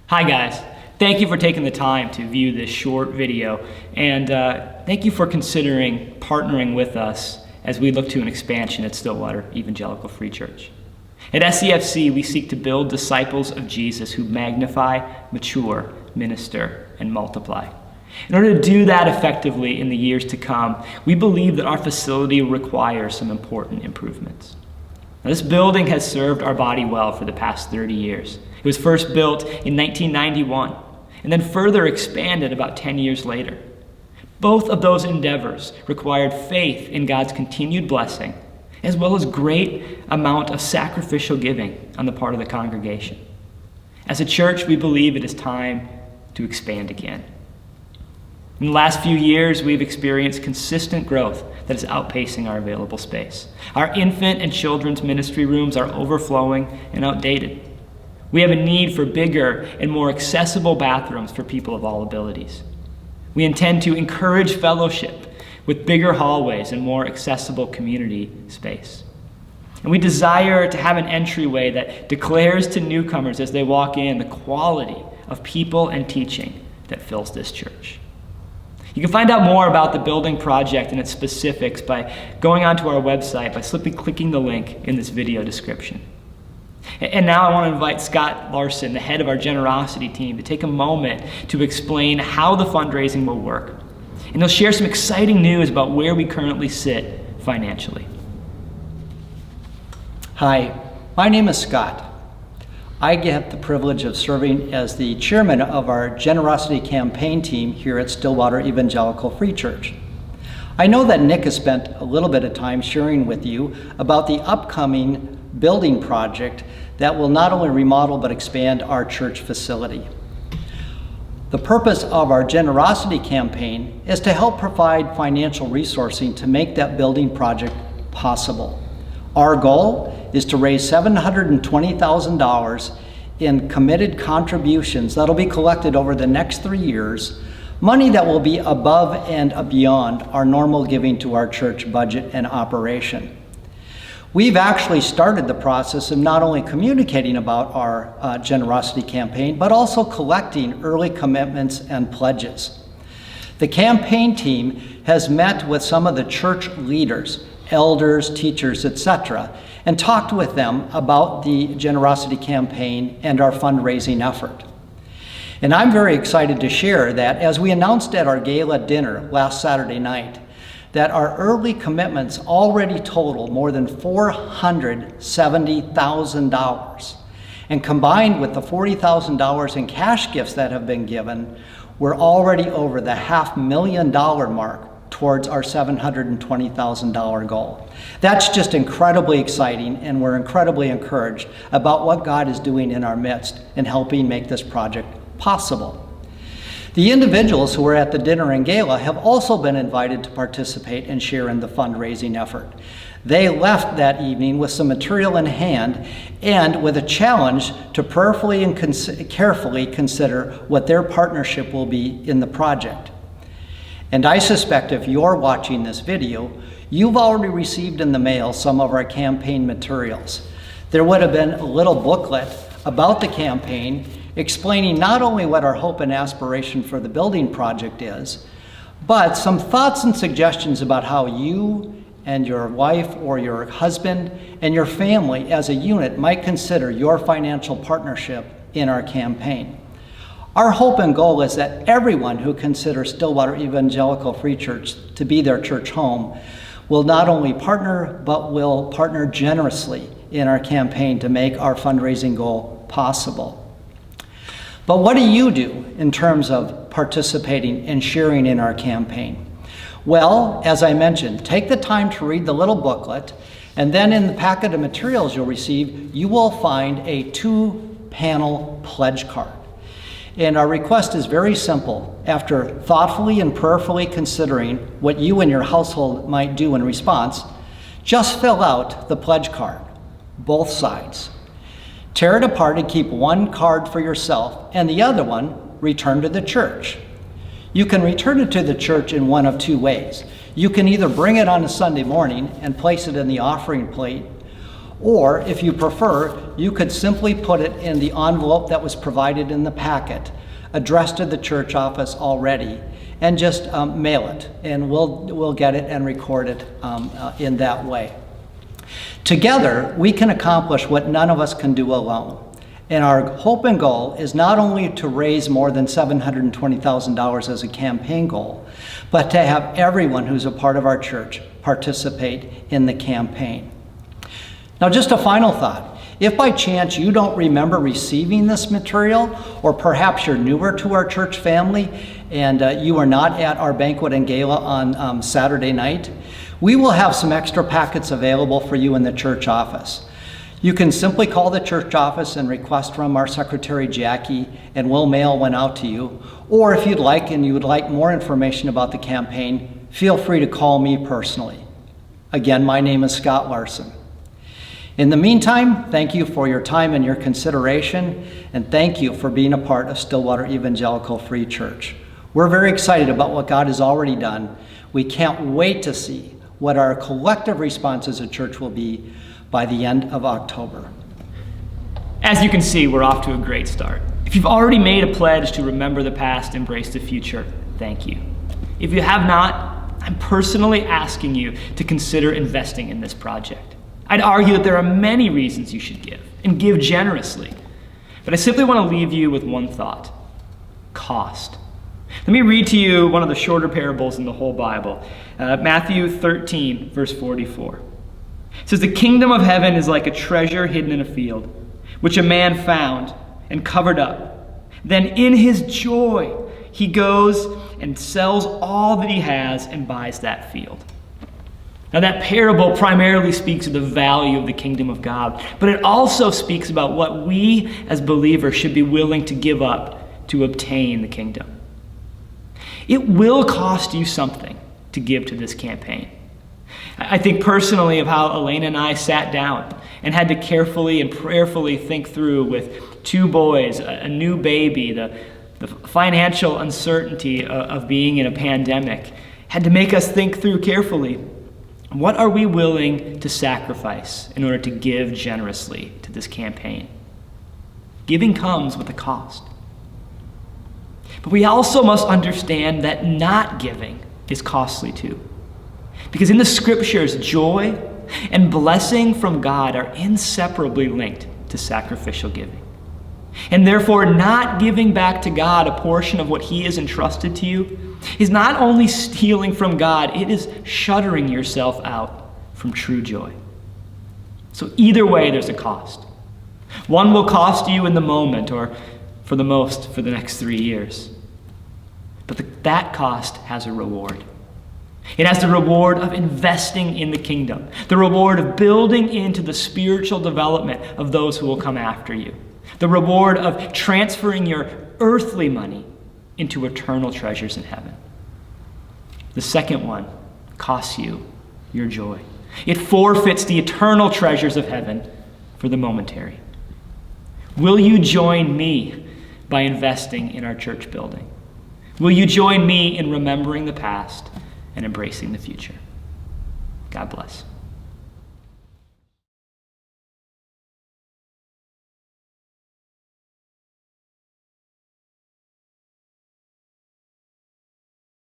Hi guys, thank you for taking the time to view this short video, and thank you for considering partnering with us as we look to an expansion at Stillwater Evangelical Free Church. At SEFC, we seek to build disciples of Jesus who magnify, mature, minister, and multiply. In order to do that effectively in the years to come, we believe that our facility requires some important improvements. Now, this building has served our body well for the past 30 years. It was first built in 1991 and then further expanded about 10 years later. Both of those endeavors required faith in God's continued blessing, as well as great amount of sacrificial giving on the part of the congregation. As a church, we believe it is time to expand again. In the last few years, we've experienced consistent growth that is outpacing our available space. Our infant and children's ministry rooms are overflowing and outdated. We have a need for bigger and more accessible bathrooms for people of all abilities. We intend to encourage fellowship with bigger hallways and more accessible community space. And we desire to have an entryway that declares to newcomers as they walk in the quality of people and teaching that fills this church. You can find out more about the building project and its specifics by going onto our website by simply clicking the link in this video description. And now I want to invite Scott Larson, the head of our generosity team, to take a moment to explain how the fundraising will work. And he'll share some exciting news about where we currently sit financially. Hi, my name is Scott. I get the privilege of serving as the chairman of our generosity campaign team here at Stillwater Evangelical Free Church. I know that Nick has spent a little bit of time sharing with you about the upcoming building project that will not only remodel but expand our church facility. The purpose of our generosity campaign is to help provide financial resourcing to make that building project possible. Our goal is to raise $720,000 in committed contributions that'll be collected over the next 3 years, money that will be above and beyond our normal giving to our church budget and operation. We've actually started the process of not only communicating about our generosity campaign, but also collecting early commitments and pledges. The campaign team has met with some of the church leaders, elders, teachers, etc., and talked with them about the generosity campaign and our fundraising effort. And I'm very excited to share that as we announced at our gala dinner last Saturday night, that our early commitments already total more than $470,000. And combined with the $40,000 in cash gifts that have been given, we're already over the $500,000 mark towards our $720,000 goal. That's just incredibly exciting, and we're incredibly encouraged about what God is doing in our midst and helping make this project possible. The individuals who were at the dinner and gala have also been invited to participate and share in the fundraising effort. They left that evening with some material in hand and with a challenge to prayerfully and carefully consider what their partnership will be in the project. And I suspect if you're watching this video, you've already received in the mail some of our campaign materials. There would have been a little booklet about the campaign explaining not only what our hope and aspiration for the building project is, but some thoughts and suggestions about how you and your wife or your husband and your family as a unit might consider your financial partnership in our campaign. Our hope and goal is that everyone who considers Stillwater Evangelical Free Church to be their church home will not only partner, but will partner generously in our campaign to make our fundraising goal possible. But what do you do in terms of participating and sharing in our campaign? Well, as I mentioned, take the time to read the little booklet, and then in the packet of materials you'll receive, you will find a 2-panel pledge card. And our request is very simple. After thoughtfully and prayerfully considering what you and your household might do in response, just fill out the pledge card, both sides. Tear it apart and keep one card for yourself and the other one return to the church. You can return it to the church in one of two ways. You can either bring it on a Sunday morning and place it in the offering plate, Or if you prefer, you could simply put it in the envelope that was provided in the packet, addressed to the church office already, and just mail it, and we'll get it and record it in that way. Together, we can accomplish what none of us can do alone. And our hope and goal is not only to raise more than $720,000 as a campaign goal, but to have everyone who's a part of our church participate in the campaign. Now, just a final thought. If by chance you don't remember receiving this material, or perhaps you're newer to our church family and you are not at our banquet and gala on Saturday night, we will have some extra packets available for you in the church office. You can simply call the church office and request from our secretary, Jackie, and we'll mail one out to you. Or if you'd like and you would like more information about the campaign, feel free to call me personally. Again, my name is Scott Larson. In the meantime, thank you for your time and your consideration, and thank you for being a part of Stillwater Evangelical Free Church. We're very excited about what God has already done. We can't wait to see what our collective response as a church will be by the end of October. As you can see, we're off to a great start. If you've already made a pledge to remember the past, embrace the future, thank you. If you have not, I'm personally asking you to consider investing in this project. I'd argue that there are many reasons you should give, and give generously. But I simply want to leave you with one thought: cost. Let me read to you one of the shorter parables in the whole Bible. Matthew 13, verse 44. It says, "The kingdom of heaven is like a treasure hidden in a field, which a man found and covered up. Then in his joy, he goes and sells all that he has and buys that field." Now, that parable primarily speaks of the value of the kingdom of God, but it also speaks about what we as believers should be willing to give up to obtain the kingdom. It will cost you something to give to this campaign. I think personally of how Elena and I sat down and had to carefully and prayerfully think through, with 2 boys, a new baby, the financial uncertainty of being in a pandemic, had to make us think through carefully, what are we willing to sacrifice in order to give generously to this campaign? Giving comes with a cost. But we also must understand that not giving is costly too. Because in the scriptures, joy and blessing from God are inseparably linked to sacrificial giving. And therefore, not giving back to God a portion of what he has entrusted to you is not only stealing from God, it is shuttering yourself out from true joy. So either way, there's a cost. One will cost you in the moment, or for the most, for the next 3 years. But that cost has a reward. It has the reward of investing in the kingdom, the reward of building into the spiritual development of those who will come after you, the reward of transferring your earthly money into eternal treasures in heaven. The second one costs you your joy. It forfeits the eternal treasures of heaven for the momentary. Will you join me by investing in our church building? Will you join me in remembering the past and embracing the future? God bless.